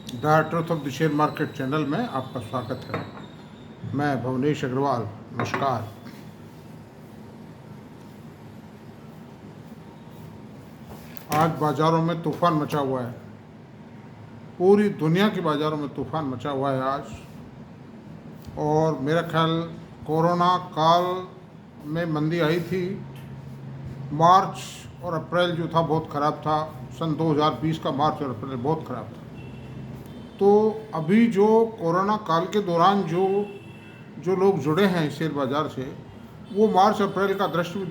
The truth of the share market channel में आपका स्वागत है। मैं भुवनेश अग्रवाल, नमस्कार। आज बाज़ारों में तूफ़ान मचा हुआ है, पूरी दुनिया के बाज़ारों में तूफ़ान मचा हुआ है आज। और मेरा ख्याल कोरोना काल में मंदी आई थी, मार्च और अप्रैल जो था बहुत ख़राब था। सन 2020 का मार्च और अप्रैल बहुत ख़राब था। तो अभी जो कोरोना काल के दौरान जो लोग जुड़े हैं शेयर बाज़ार से, वो मार्च अप्रैल का दृश्य भी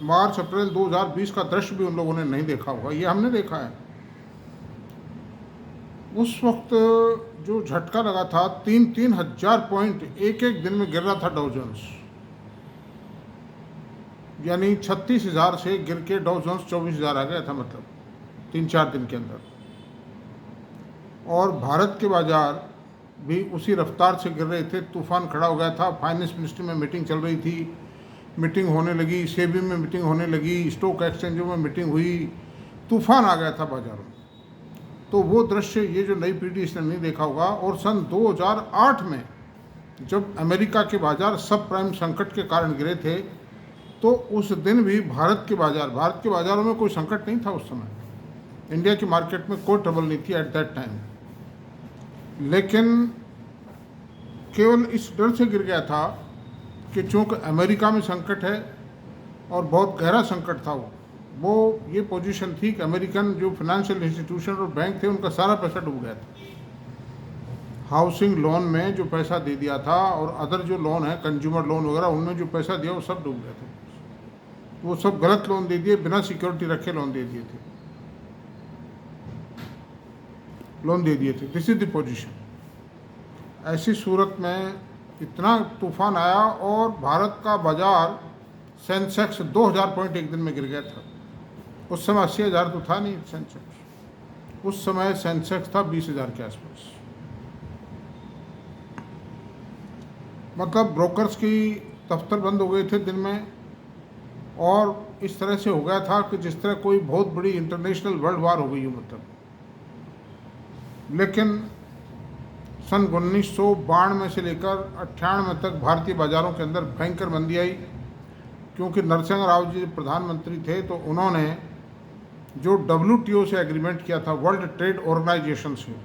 मार्च अप्रैल 2020 का दृश्य भी उन लोगों ने नहीं देखा होगा। ये हमने देखा है। उस वक्त जो झटका लगा था, 3,000 पॉइंट एक एक दिन में गिर रहा था डाउ जोन्स, यानी 36,000 से गिर के डाउ जोन्स 24,000 आ गया था, मतलब 3-4 दिन के अंदर। और भारत के बाज़ार भी उसी रफ्तार से गिर रहे थे। तूफान खड़ा हो गया था। फाइनेंस मिनिस्ट्री में मीटिंग चल रही थी, मीटिंग होने लगी, सेबी में मीटिंग होने लगी, स्टॉक एक्सचेंजों में मीटिंग हुई, तूफान आ गया था बाज़ारों में। तो वो दृश्य ये जो नई पीढ़ी इसने नहीं देखा होगा। और सन 2008 में जब अमेरिका के बाज़ार सब प्राइम संकट के कारण गिरे थे, तो उस दिन भी भारत के बाज़ारों में कोई संकट नहीं था उस समय। इंडिया की मार्केट में कोई ट्रबल नहीं थी एट दैट टाइम। लेकिन केवल इस डर से गिर गया था कि चूँकि अमेरिका में संकट है और बहुत गहरा संकट था, वो ये पोजीशन थी कि अमेरिकन जो फाइनेंशियल इंस्टीट्यूशन और बैंक थे, उनका सारा पैसा डूब गया था। हाउसिंग लोन में जो पैसा दे दिया था और अदर जो लोन है, कंज्यूमर लोन वगैरह, उनमें जो पैसा दिया वो सब डूब गया था। वो सब गलत लोन दे दिए, बिना सिक्योरिटी रखे लोन दे दिए थे। This is the position. ऐसी सूरत में इतना तूफान आया और भारत का बाजार सेंसेक्स 2,000 पॉइंट एक दिन में गिर गया था। उस समय 80,000 तो था नहीं सेंसेक्स, उस समय सेंसेक्स था 20,000 के आसपास। मतलब ब्रोकर्स की दफ्तर बंद हो गए थे दिन में। और इस तरह से हो गया था कि जिस तरह कोई बहुत बड़ी इंटरनेशनल वर्ल्ड वार हो गई हो, मतलब। लेकिन सन 1992 से लेकर 98 तक भारतीय बाज़ारों के अंदर भयंकर मंदी आई, क्योंकि नरसिंह राव जी प्रधानमंत्री थे, तो उन्होंने जो WTO से एग्रीमेंट किया था, वर्ल्ड ट्रेड ऑर्गेनाइजेशन से,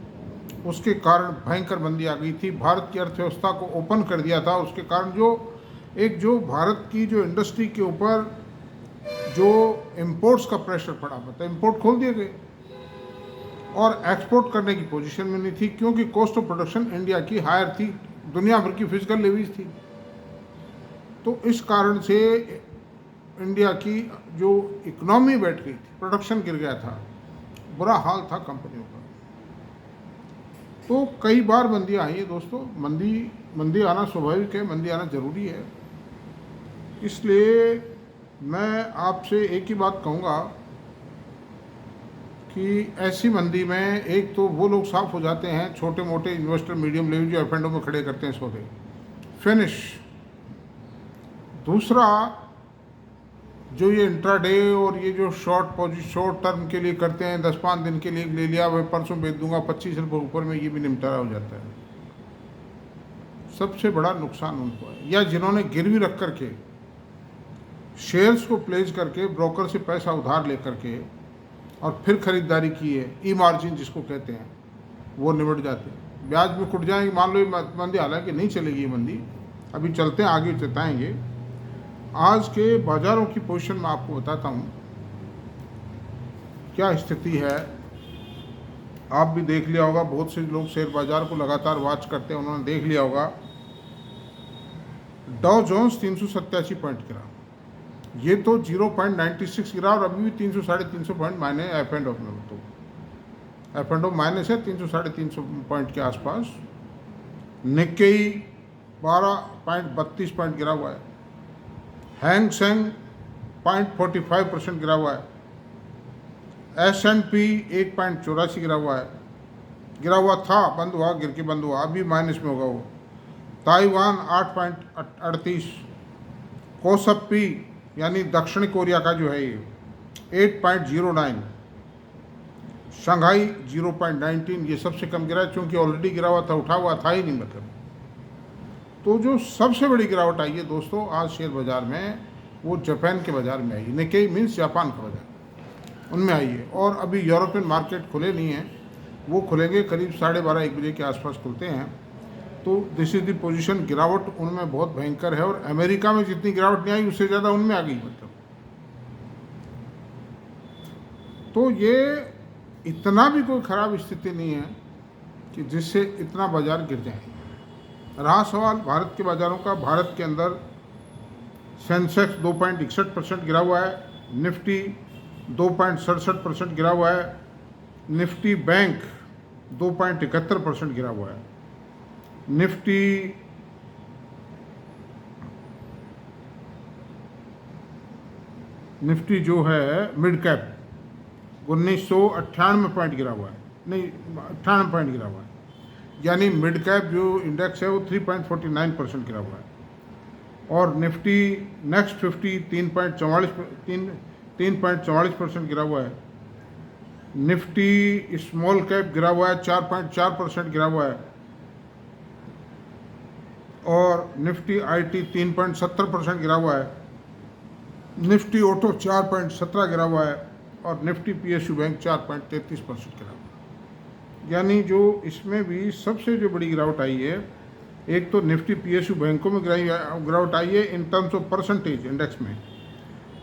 उसके कारण भयंकर मंदी आ गई थी। भारत की अर्थव्यवस्था को ओपन कर दिया था। उसके कारण जो भारत की जो इंडस्ट्री के ऊपर जो इम्पोर्ट्स का प्रेशर पड़ा, मतलब इम्पोर्ट खोल दिए गए और एक्सपोर्ट करने की पोजीशन में नहीं थी, क्योंकि कॉस्ट ऑफ प्रोडक्शन इंडिया की हायर थी, दुनिया भर की फिजिकल लेवीज थी। तो इस कारण से इंडिया की जो इकोनॉमी बैठ गई थी, प्रोडक्शन गिर गया था, बुरा हाल था कंपनियों का। तो कई बार मंदियाँ आई है दोस्तों। मंदी आना स्वाभाविक है, मंदी आना ज़रूरी है। इसलिए मैं आपसे एक ही बात कहूँगा कि ऐसी मंदी में एक तो वो लोग साफ हो जाते हैं, छोटे मोटे इन्वेस्टर, मीडियम लेवल, जो एफ एंड ओ में खड़े करते हैं सौदे, फिनिश। दूसरा, जो ये इंट्राडे और ये जो शॉर्ट टर्म के लिए करते हैं, 10-5 दिन के लिए ले लिया, मैं परसों बेच दूंगा 25 रुपये ऊपर में, ये भी निपटारा हो जाता है। सबसे बड़ा नुकसान उनको है, या जिन्होंने गिरवी रख करके शेयर्स को प्लेस करके ब्रोकर से पैसा उधार लेकर के और फिर खरीदारी की है, ई मार्जिन जिसको कहते हैं, वो निपट जाते हैं। ब्याज में कुट जाएंगे, मान लो ये मंदी, हालांकि नहीं चलेगी ये मंदी, अभी चलते हैं, आगे चताएँगे। आज के बाज़ारों की पोजीशन में आपको बताता हूँ क्या स्थिति है। आप भी देख लिया होगा, बहुत से लोग शेयर बाज़ार को लगातार वॉच करते हैं, उन्होंने देख लिया होगा। डाउ जोन्स 387 पॉइंट गिरा, ये तो 0.96 गिरा, और अभी भी 300-350 पॉइंट मायने एफ एंड ऑफ में, तो एफ एंड ऑफ माइनस है 300-350 पॉइंट के आसपास। निक्केई 12.32 पॉइंट गिरा हुआ है। हैंग सेंग 0.45% गिरा हुआ है। S&P 1.84 गिरा हुआ है, गिरा हुआ था, बंद हुआ, गिर के बंद हुआ, अभी माइनस में होगा वो। ताइवान 8.38, कोसप्पी यानी दक्षिण कोरिया का जो है ये 8.09, शंघाई 0.19, ये सबसे कम गिरा क्योंकि ऑलरेडी गिरा हुआ था, उठा हुआ था ही नहीं मतलब। तो जो सबसे बड़ी गिरावट आई है दोस्तों आज शेयर बाज़ार में, वो जापान के बाज़ार में आई है। निक्केई मीन्स जापान का बाज़ार, उनमें आई है। और अभी यूरोपियन मार्केट खुले नहीं हैं, वो खुलेंगे करीब 12:30-1 बजे के आसपास खुलते हैं। तो दिस इज द पोजीशन। गिरावट उनमें बहुत भयंकर है, और अमेरिका में जितनी गिरावट नहीं आई उससे ज़्यादा उनमें आ गई मतलब। तो ये इतना भी कोई ख़राब स्थिति नहीं है कि जिससे इतना बाज़ार गिर जाए। रहा सवाल भारत के बाज़ारों का, भारत के अंदर सेंसेक्स 2.61% गिरा हुआ है, निफ्टी 2.67% गिरा हुआ है, निफ्टी बैंक 2.71% गिरा हुआ है, निफ्टी जो है मिड कैप 1998 पॉइंट गिरा हुआ है, नहीं 98 पॉइंट गिरा हुआ है, यानी मिड कैप जो इंडेक्स है वो 3.49% गिरा हुआ है। और निफ्टी नेक्स्ट 50 3.44% गिरा हुआ है। निफ्टी स्मॉल कैप गिरा हुआ है 4.4% गिरा हुआ है। और निफ्टी आईटी 3.70% गिरा हुआ है। निफ्टी ऑटो 4.17 गिरा हुआ है। और निफ्टी पीएसयू बैंक 4.33% गिरा हुआ है। यानी जो इसमें भी सबसे जो बड़ी गिरावट आई है, एक तो निफ्टी पीएसयू बैंकों में गिरावट आई है in terms of percentage index में,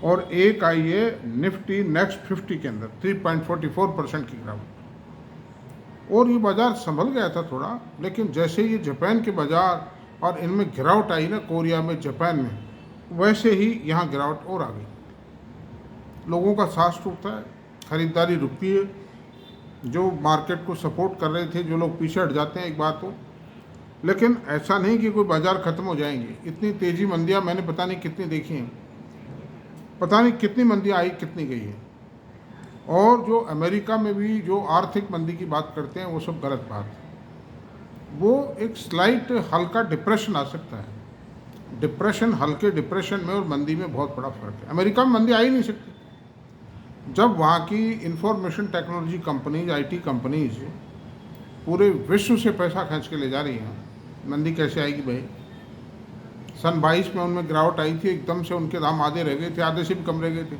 और एक आई है निफ्टी नेक्स्ट 50 के अंदर 3.44% की गिरावट। और ये बाज़ार संभल गया था थोड़ा, लेकिन जैसे ये जापान के बाज़ार और इनमें गिरावट आई ना, कोरिया में, जापान में, वैसे ही यहाँ गिरावट और आ गई। लोगों का सांस टूटता है, खरीदारी रुकती है। जो मार्केट को सपोर्ट कर रहे थे, जो लोग पीछे हट जाते हैं एक बात हो। लेकिन ऐसा नहीं कि कोई बाज़ार ख़त्म हो जाएंगे। इतनी तेज़ी मंदियाँ मैंने पता नहीं कितनी देखी हैं, पता नहीं कितनी मंदियाँ आई, कितनी गई है। और जो अमेरिका में भी जो आर्थिक मंदी की बात करते हैं वो सब गलत बात है। वो एक स्लाइट हल्का डिप्रेशन आ सकता है। डिप्रेशन, हल्के डिप्रेशन में और मंदी में बहुत बड़ा फ़र्क है। अमेरिका में मंदी आ ही नहीं सकती। जब वहाँ की information technology companies, IT companies पूरे विश्व से पैसा खींच के ले जा रही हैं, मंदी कैसे आएगी भाई। सन 22 में उनमें गिरावट आई थी, एकदम से उनके दाम आधे रह गए थे, आधे से भी कम रह गए थे।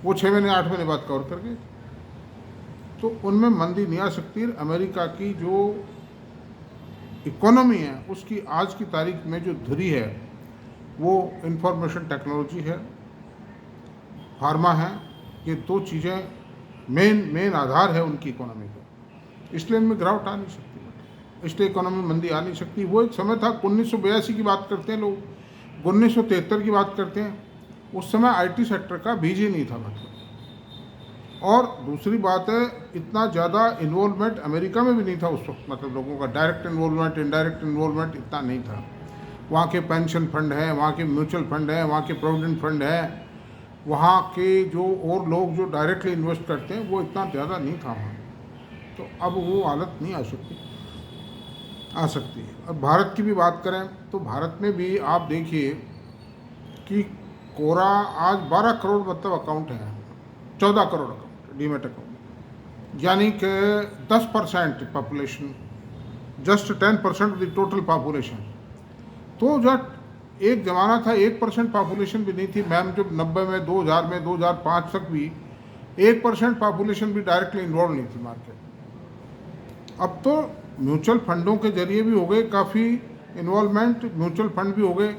वो 6 महीने 8 महीने बाद कवर कर गए। तो उनमें मंदी नहीं आ सकती। अमेरिका की जो इकोनॉमी है उसकी आज की तारीख में जो धुरी है वो इंफॉर्मेशन टेक्नोलॉजी है, फार्मा है। ये दो चीज़ें मेन आधार है उनकी इकोनॉमी का। इसलिए इनमें गिरावट आ नहीं सकती, इसलिए इकोनॉमी मंदी आ नहीं सकती। वो एक समय था, 1982 की बात करते हैं लोग, 1973 की बात करते हैं, उस समय आईटी सेक्टर का बीज ही नहीं था मतलब। और दूसरी बात है, इतना ज़्यादा इन्वॉल्वमेंट अमेरिका में भी नहीं था उस वक्त, मतलब लोगों का डायरेक्ट इन्वॉल्वमेंट, इनडायरेक्ट इन्वॉल्वमेंट इतना नहीं था। वहाँ के पेंशन फंड हैं, वहाँ के म्यूचुअल फंड हैं, वहाँ के प्रोविडेंट फंड हैं, वहाँ के जो और लोग जो डायरेक्टली इन्वेस्ट करते हैं वो इतना ज़्यादा नहीं था वहाँ। तो अब वो हालत नहीं आ सकती है। अब भारत की भी बात करें तो भारत में भी आप देखिए कि कोरा आज 12 करोड़ मतलब अकाउंट है, 14 करोड़ अकाउंट, डीमेट अकाउंट, यानी कि 10% population, just 10% of the total population. तो जब एक ज़माना था 1% पॉपुलेशन भी नहीं थी मैम, जब 90 में, 2000 में, 2005 तक भी 1% पॉपुलेशन भी डायरेक्टली इन्वॉल्व नहीं थी मार्केट। अब तो म्यूचुअल फंडों के जरिए भी हो गए काफ़ी इन्वॉल्वमेंट, म्यूचुअल फंड भी हो गए।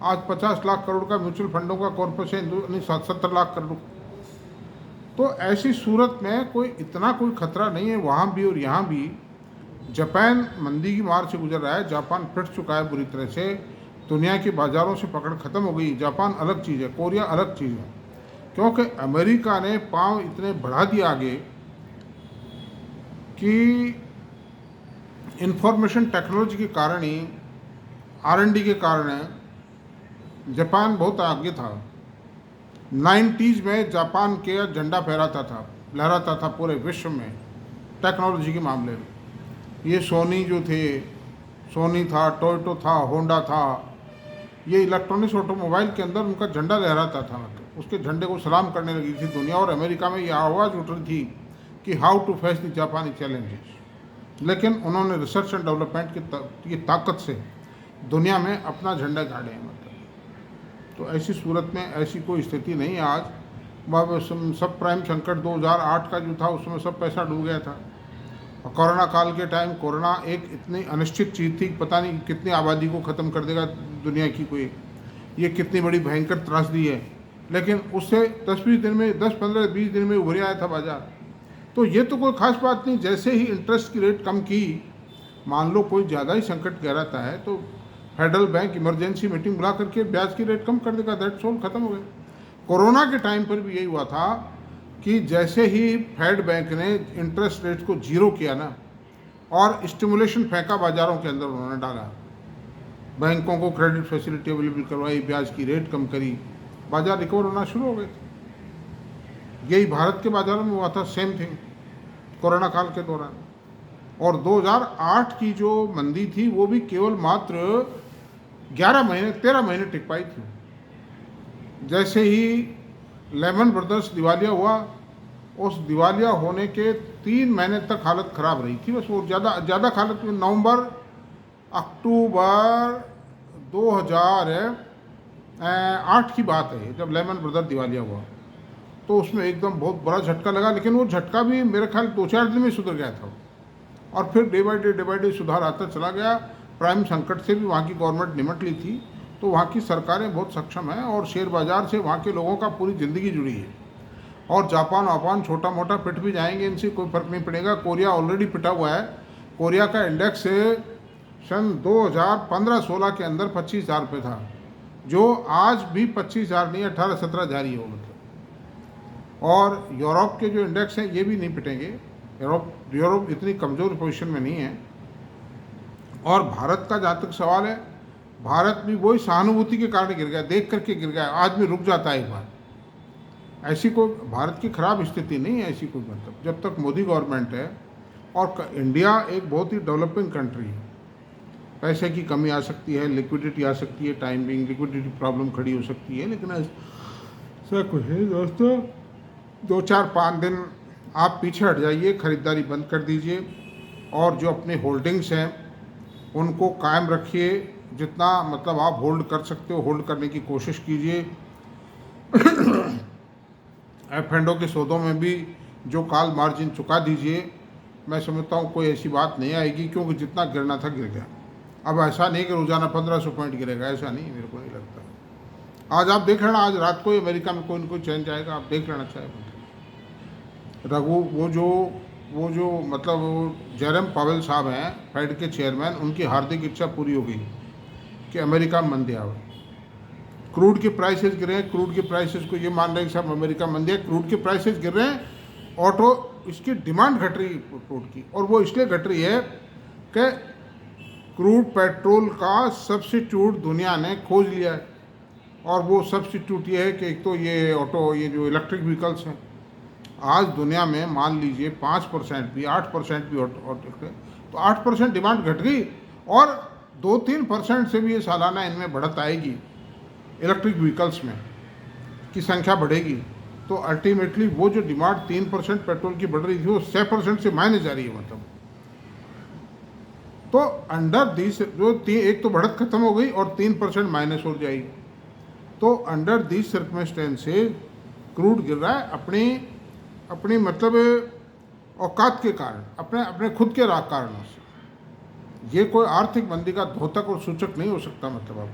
आज 50 लाख करोड़ का म्यूचुअल फंडों का कॉर्पस है, 70 लाख करोड़। तो ऐसी सूरत में इतना कोई खतरा नहीं है वहाँ भी और यहाँ भी। जापान मंदी की मार से गुजर रहा है, जापान पिट चुका है बुरी तरह से, दुनिया के बाज़ारों से पकड़ ख़त्म हो गई। जापान अलग चीज़ है, कोरिया अलग चीज़ है, क्योंकि अमेरिका ने पांव इतने बढ़ा दिया आगे कि इंफॉर्मेशन टेक्नोलॉजी के कारण ही, R&D के कारण जापान बहुत आगे था। 90s में जापान के झंडा लहराता था पूरे विश्व में टेक्नोलॉजी के मामले में। ये सोनी जो थे, सोनी था, टोयोटो था, होंडा था, ये इलेक्ट्रॉनिक्स ऑटोमोबाइल के अंदर उनका झंडा लहराता था। मतलब उसके झंडे को सलाम करने लगी थी दुनिया। और अमेरिका में ये आवाज़ उठ रही थी कि हाउ टू फेस द जापानी चैलेंजेस, लेकिन उन्होंने रिसर्च एंड डेवलपमेंट की ताकत से दुनिया में अपना झंडा गाड़े हैं। मतलब तो ऐसी सूरत में ऐसी कोई स्थिति नहीं है आज। सब प्राइम संकट 2008 का जो था उसमें सब पैसा डूब गया था, और कोरोना काल के टाइम कोरोना एक इतनी अनिश्चित चीज़ थी, पता नहीं कितनी आबादी को ख़त्म कर देगा दुनिया की, कोई ये कितनी बड़ी भयंकर त्रासदी है, लेकिन उससे 10-20 दिन में 10-15-20 दिन में उभर आया था बाजार। तो ये तो कोई ख़ास बात नहीं। जैसे ही इंटरेस्ट की रेट कम की, मान लो कोई ज़्यादा ही संकट गहराता है तो फेडरल बैंक इमरजेंसी मीटिंग बुला करके ब्याज की रेट कम कर देगा, दैट्स ऑल, ख़त्म हो गया। कोरोना के टाइम पर भी यही हुआ था कि जैसे ही फेड बैंक ने इंटरेस्ट रेट को जीरो किया ना, और स्टिमुलेशन फेंका बाज़ारों के अंदर, उन्होंने डाला, बैंकों को क्रेडिट फैसिलिटी अवेलेबल करवाई, ब्याज की रेट कम करी, बाजार रिकवर होना शुरू हो गए थे। यही भारत के बाजारों में हुआ था, सेम थिंग कोरोना काल के दौरान। और 2008 की जो मंदी थी वो भी केवल मात्र 13 महीने टिक पाई थी। जैसे ही लेमन ब्रदर्स दिवालिया हुआ, उस दिवालिया होने के 3 महीने तक हालत ख़राब रही थी बस। वो ज़्यादा हालत में अक्टूबर 2008 की बात है जब लेमन ब्रदर दिवालिया हुआ, तो उसमें एकदम बहुत बड़ा झटका लगा, लेकिन वो झटका भी मेरे ख्याल 2-4 दिन में सुधर गया था, और फिर डे बाई डे सुधार आता चला गया। प्राइम संकट से भी वहाँ की गवर्नमेंट निमट ली थी, तो वहाँ की सरकारें बहुत सक्षम हैं, और शेयर बाज़ार से वहाँ के लोगों का पूरी ज़िंदगी जुड़ी है। और जापान वापान छोटा मोटा पिट भी जाएंगे, इनसे कोई फ़र्क नहीं पड़ेगा। कोरिया ऑलरेडी पिटा हुआ है। कोरिया का इंडेक्स सन 2015-16 के अंदर 25,000 पे था, जो आज भी 25,000 नहीं 18-17 जारी हो मतलब। और यूरोप के जो इंडेक्स हैं ये भी नहीं पिटेंगे। यूरोप इतनी कमज़ोर पोजीशन में नहीं है। और भारत का जहाँ तक सवाल है, भारत भी वही सहानुभूति के कारण गिर गया, देख करके गिर गया। आदमी रुक जाता है एक बार। ऐसी कोई भारत की ख़राब स्थिति नहीं है, ऐसी कोई मतलब जब तक मोदी गवर्नमेंट है। और इंडिया एक बहुत ही डेवलपिंग कंट्री है। पैसे की कमी आ सकती है, लिक्विडिटी आ सकती है, टाइमिंग लिक्विडिटी प्रॉब्लम खड़ी हो सकती है, लेकिन ऐसा कुछ है दोस्तों। 2-4-5 दिन आप पीछे हट जाइए, ख़रीदारी बंद कर दीजिए, और जो अपने होल्डिंग्स हैं उनको कायम रखिए। जितना मतलब आप होल्ड कर सकते हो होल्ड करने की कोशिश कीजिए। F&O के सौदों में भी जो कॉल मार्जिन चुका दीजिए। मैं समझता हूँ कोई ऐसी बात नहीं आएगी, क्योंकि जितना गिरना था गिर गया। अब ऐसा नहीं कि रोज़ाना 1500 पॉइंट गिरेगा, ऐसा नहीं, मेरे को नहीं लगता। आज आप देख लेना, आज रात को अमेरिका में कोई न कोई चेंज जाएगा, आप देख लेना चाहे रघु। वो जो मतलब जेरम पावेल साहब हैं फेड के चेयरमैन, उनकी हार्दिक इच्छा पूरी हो गई कि अमेरिका में मंदी आवे। क्रूड के प्राइसेस गिर रहे हैं, क्रूड के प्राइसेस को ये मान रहे हैं कि साहब अमेरिका मंदी है, क्रूड के प्राइसेस गिर रहे हैं। ऑटो इसकी डिमांड घट रही है क्रूड की, और वो इसलिए घट रही है कि क्रूड पेट्रोल का सब्स्टिट्यूट दुनिया ने खोज लिया है। और वो सब्स्टिट्यूट ये है कि एक तो ये ऑटो, ये जो इलेक्ट्रिक व्हीकल्स हैं, आज दुनिया में मान लीजिए 5% भी 8% भी ऑटो, तो 8% डिमांड घट गई, और 2-3% से भी ये सालाना इनमें बढ़त आएगी, इलेक्ट्रिक व्हीकल्स में की संख्या बढ़ेगी। तो अल्टीमेटली वो जो डिमांड 3% पेट्रोल की बढ़ रही थी, वो 6% से माइनस जा रही है मतलब। तो अंडर दिस जो एक तो बढ़त खत्म हो गई और 3% माइनस हो जाएगी। तो अंडर दिस सर्कमस्टेंसेस क्रूड गिर रहा है अपनी मतलब औकात के कारण, अपने खुद के कारणों से। ये कोई आर्थिक मंदी का द्योतक और सूचक नहीं हो सकता मतलब अब।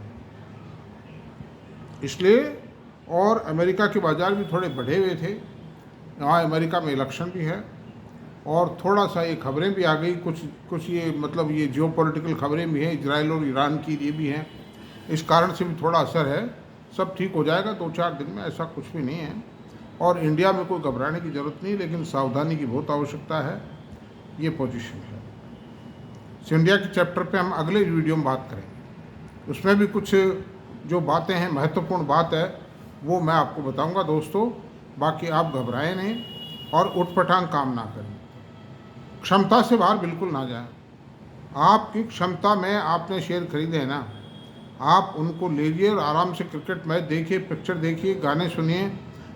इसलिए, और अमेरिका के बाज़ार भी थोड़े बढ़े हुए थे। यहाँ अमेरिका में इलेक्शन भी है, और थोड़ा सा ये खबरें भी आ गई, कुछ ये मतलब ये जियोपॉलिटिकल खबरें भी हैं, इजराइल और ईरान की, ये भी हैं। इस कारण से भी थोड़ा असर है। सब ठीक हो जाएगा 2-4 दिन में, ऐसा कुछ भी नहीं है। और इंडिया में कोई घबराने की ज़रूरत नहीं, लेकिन सावधानी की बहुत आवश्यकता है। ये पोजीशन है। इंडिया के चैप्टर पे हम अगले वीडियो में बात करेंगे। उसमें भी कुछ जो बातें हैं, महत्वपूर्ण बात है, वो मैं आपको बताऊंगा दोस्तों। बाकी आप घबराएं नहीं और उठपटांग काम ना करें। क्षमता से बाहर बिल्कुल ना जाएं। आपकी क्षमता में आपने शेयर खरीदे हैं ना, आप उनको लीजिए और आराम से क्रिकेट मैच देखिए, पिक्चर देखिए, गाने सुनिए,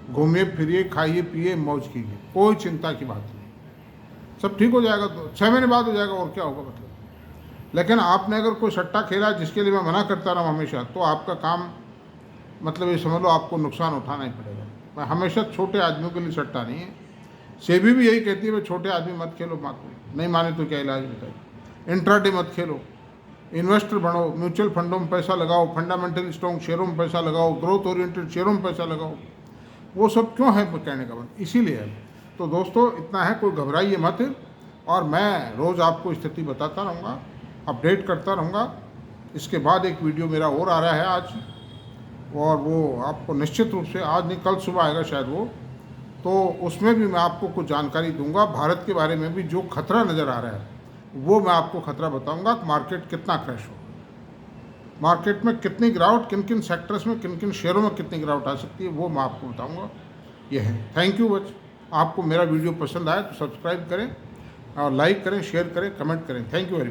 घूमिए फिरिए, खाइए पिए, मौज कीजिए, कोई चिंता की बात नहीं। सब ठीक हो जाएगा, तो 6 महीने बाद हो जाएगा, और क्या होगा मतलब। लेकिन आपने अगर कोई सट्टा खेला जिसके लिए मैं मना करता रहा हमेशा, तो आपका काम मतलब ये समझ लो आपको नुकसान उठाना ही पड़ेगा। मैं हमेशा छोटे आदमियों के लिए सट्टा नहीं है। सेबी भी यही कहती है भाई छोटे आदमी मत खेलो, नहीं माने तो क्या इलाज बताइए। इंट्राडे मत खेलो, इन्वेस्टर बनो, म्यूचुअल फंडों में पैसा लगाओ, फंडामेंटल स्ट्रॉन्ग शेयरों में पैसा लगाओ, ग्रोथ ओरिएंटेड शेयरों में पैसा लगाओ। वो सब क्यों है कहने का मतलब, इसीलिए है। तो दोस्तों इतना है, कोई घबराइए मत, और मैं रोज़ आपको स्थिति बताता रहूँगा, अपडेट करता रहूँगा। इसके बाद एक वीडियो मेरा और आ रहा है आज, और वो आपको निश्चित रूप से आज नहीं कल सुबह आएगा शायद वो, तो उसमें भी मैं आपको कुछ जानकारी दूंगा। भारत के बारे में भी जो खतरा नज़र आ रहा है वो मैं आपको खतरा बताऊंगा। मार्केट कितना क्रैश हो, मार्केट में कितनी गिरावट, किन किन सेक्टर्स में, किन किन शेयरों में कितनी गिरावट आ सकती है, वो मैं आपको बताऊंगा। ये है। थैंक यू बच। आपको मेरा वीडियो पसंद आए तो सब्सक्राइब करें और लाइक करें, शेयर करें, कमेंट करें। Thank you very much.